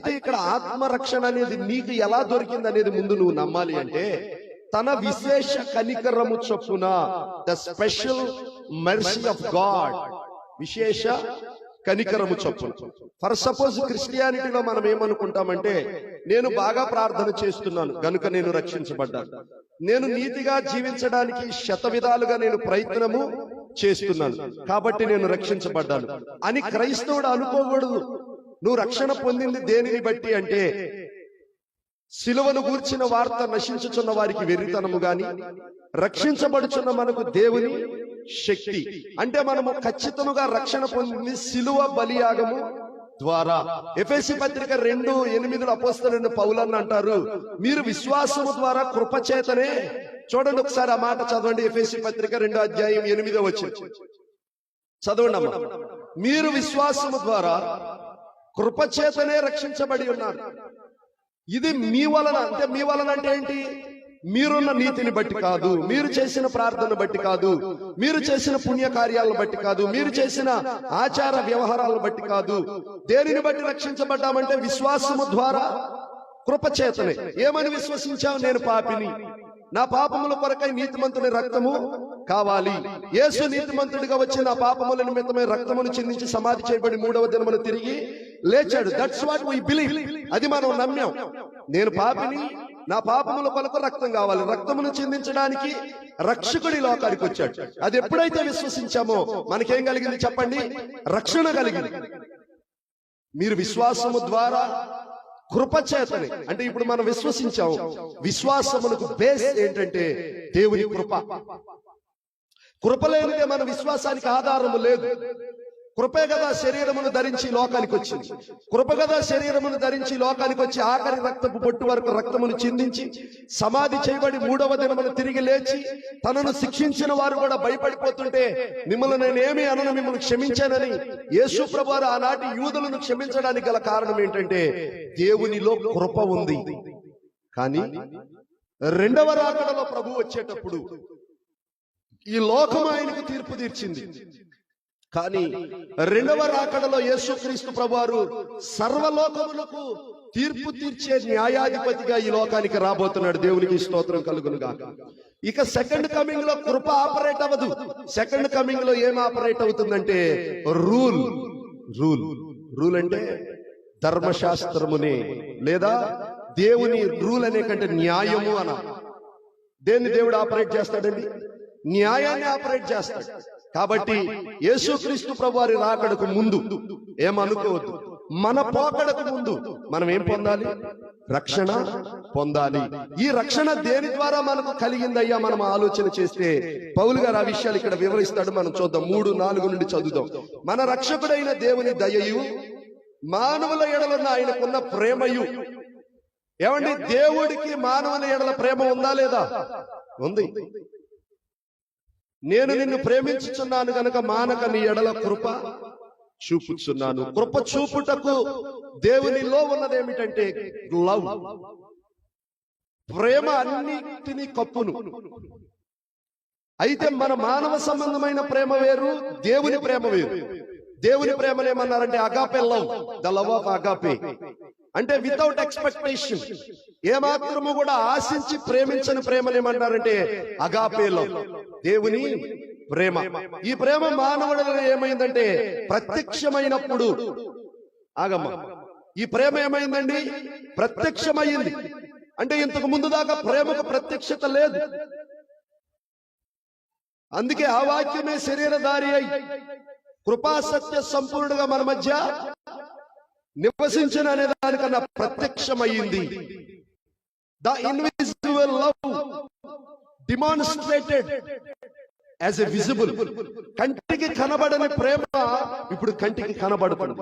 అయితే ఇక్కడ ఆత్మరక్షణ అనేది నీకు ఎలా దొరికింది అనేది ముందు నువ్వు నమ్మాలి. అంటే తన విశేష కనికరము చొప్పున, the special mercy of God, విశేష కనికరము చొప్పున. ఫర్ సపోజ్ క్రిస్టియానిటీలో మనం ఏమనుకుంటామంటే, నేను బాగా ప్రార్థన చేస్తున్నాను గనుక నేను రక్షించబడ్డాను, నేను నీతిగా జీవించడానికి శతవిధాలుగా నేను ప్రయత్నము చేస్తున్నాను కాబట్టి నేను రక్షించబడ్డాను అని క్రైస్తవుడు అనుకోకూడదు. నువ్వు రక్షణ పొందింది దేనిని బట్టి అంటే, సిలువను గూర్చిన వార్త నశించుచున్న వారికి వెర్రితనము గాని, రక్షించబడుచున్న మనకు దేవుని శక్తి. అంటే మనము ఖచ్చితంగా రక్షణ పొందింది సిలువ బలియాగము ద్వారా. ఎఫెసీ పత్రిక 2:8 అపోస్తలుడైన పౌలన్న అంటారు, మీరు విశ్వాసము ద్వారా కృపచేతనే. చూడండి ఒకసారి ఆ మాట చదవండి. ఎఫెసీ పత్రిక 2:8 చదవండి అమ్మా. మీరు విశ్వాసము ద్వారా కృపచేతనే రక్షించబడి ఉన్నారు. ఇది మీ వలన. అంటే మీ వలన అంటే ఏంటి? మీరున్న నీతిని బట్టి కాదు, మీరు చేసిన ప్రార్థన బట్టి కాదు, మీరు చేసిన పుణ్య కార్యాలను బట్టి కాదు, మీరు చేసిన ఆచార వ్యవహారాలను బట్టి కాదు. దేనిని బట్టి రక్షించబడ్డామంటే విశ్వాసము ద్వారా కృపచేతనే. ఏమని విశ్వసించావు? నేను పాపిని, నా పాపముల కొరకై నీతిమంతుని రక్తము కావాలి. యేసు నీతిమంతుడిగా వచ్చి నా పాపముల నిమిత్తమై రక్తమును చిందించి సమాధి చేయబడి 3వ దినమున తిరిగి లేచాడు. That's what we believe. అది మనం నమ్మాం. నేను పాపిని, నా పాపముల కొరకు రక్తం కావాలి, రక్తమును చిందించడానికి రక్షకుడి లోకానికి వచ్చాడు. అది ఎప్పుడైతే విశ్వసించామో మనకేం కలిగింది చెప్పండి? రక్షణ కలిగింది. మీరు విశ్వాసము ద్వారా కృపచేతనే. అంటే ఇప్పుడు మనం విశ్వసించాము. విశ్వాసమునకు బేస్ ఏంటంటే దేవుని కృప. కృప లేనిదే మన విశ్వాసానికి ఆధారము లేదు. కృపే కదా శరీరమును ధరించి లోకానికి వచ్చింది. కృప కదా శరీరమును ధరించి లోకానికి వచ్చి ఆఖరి రక్తపు బొట్టు వరకు రక్తమును చిందించి సమాధి చేయబడి 3వ దినమున తిరిగి లేచి తనను శిక్షించిన వారు కూడా భయపడిపోతుంటే, మిమ్మల్ని నేనేమి అనను, మిమ్మల్ని క్షమించానని యేసు ప్రభువారు ఆనాటి యూదులను క్షమించడానికి గల కారణం ఏంటంటే దేవునిలో కృప ఉంది. కానీ 2వ రాకడలో ప్రభు వచ్చేటప్పుడు ఈ లోకం ఆయనకు తీర్పు తీర్చింది. కానీ 2వ రాకడలో యేసుక్రీస్తు ప్రభువారు సర్వలోకములకు తీర్పు తీర్చే న్యాయాధిపతిగా ఈ లోకానికి రాబోతున్నాడు. దేవునికి స్తోత్రం కలుగును గాక. ఇక సెకండ్ కమింగ్ లో కృప ఆపరేట్ అవ్వదు. సెకండ్ కమింగ్ లో ఏం ఆపరేట్ అవుతుందంటే రూల్. రూల్ రూల్ అంటే ధర్మశాస్త్రమునే, లేదా దేవుని రూల్ అనే కంటే న్యాయము అన. దేన్ని దేవుడు ఆపరేట్ చేస్తాడండి? న్యాయాన్ని ఆపరేట్ చేస్తాడు. కాబట్టి యేసుక్రీస్తు ప్రభువారి రాకడకు ముందు ఏమనుకోవద్దు, మన పోకడకు ముందు మనం ఏం పొందాలి? రక్షణ పొందాలి. ఈ రక్షణ దేని ద్వారా మనకు కలిగిందయ్యా మనం ఆలోచన చేస్తే పౌలు గారు ఆ విషయాలు ఇక్కడ వివరిస్తాడు. మనం చూద్దాం. 3:4 నుండి చదువుదాం. మన రక్షకుడైన దేవుని దయయు మానవుల ఎడలున్న ఆయనకున్న ప్రేమయు. ఏమండి, దేవుడికి మానవుల ఎడల ప్రేమ ఉందా లేదా? ఉంది. నేను నిన్ను ప్రేమించుచున్నాను గనక మానక నీ ఎడల కృప చూపుచున్నాను. కృప చూపుటకు దేవునిలో ఉన్నదేమిటంటే లవ్. ప్రేమ అన్నిటినీ కప్పును. అయితే మన మానవ సంబంధమైన ప్రేమ వేరు, దేవుని ప్రేమ వేరు. దేవుని ప్రేమను ఏమన్నారంటే agape love, the love of agape. అంటే వితౌట్ ఎక్స్పెక్టేషన్, ఏమాత్రము కూడా ఆశించి ప్రేమించని ప్రేమను ఏమన్నారంటే అగాపే లవ్, దేవుని ప్రేమ. ఈ ప్రేమ మానవుడిలో ఏమైందంటే ప్రత్యక్షమైనప్పుడు, ఆగమ్మ, ఈ ప్రేమ ఏమైందండి? ప్రత్యక్షమైంది. అంటే ఇంతకు ముందు దాకా ప్రేమకు ప్రత్యక్షత లేదు. అందుకే ఆ వాక్యమే శరీరధారి అయి కృపాసత్య సంపూర్ణుడుగా మన మధ్య నివసించిన అనే దానికన్నా ప్రత్యక్షమైంది. The invisible love demonstrated as a visible. కంటికి కనబడని ప్రేమ ఇప్పుడు కంటికి కనబడుతుంది.